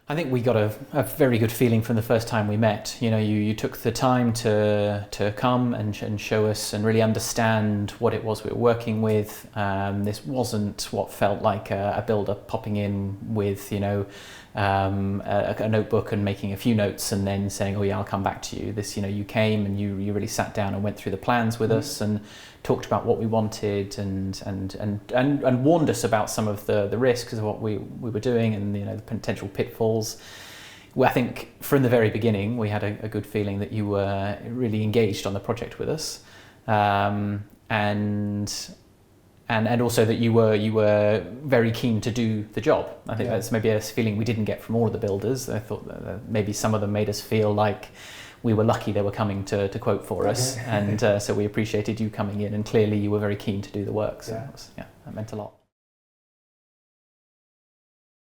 I think we got a very good feeling from the first time we met. You know, you took the time to come and show us and really understand what it was we were working with. This wasn't what felt like a builder popping in with, you know, a notebook and making a few notes and then saying, oh yeah, I'll come back to you. This, you know, you came and you really sat down and went through the plans with us and talked about what we wanted and warned us about some of the risks of what we were doing and, you know, the potential pitfalls. Well, I think from the very beginning we had a good feeling that you were really engaged on the project with us, and also that you were very keen to do the job. I think that's maybe a feeling we didn't get from all of the builders. I thought that maybe some of them made us feel like we were lucky they were coming to quote for us, and so we appreciated you coming in, and clearly you were very keen to do the work. So that meant a lot.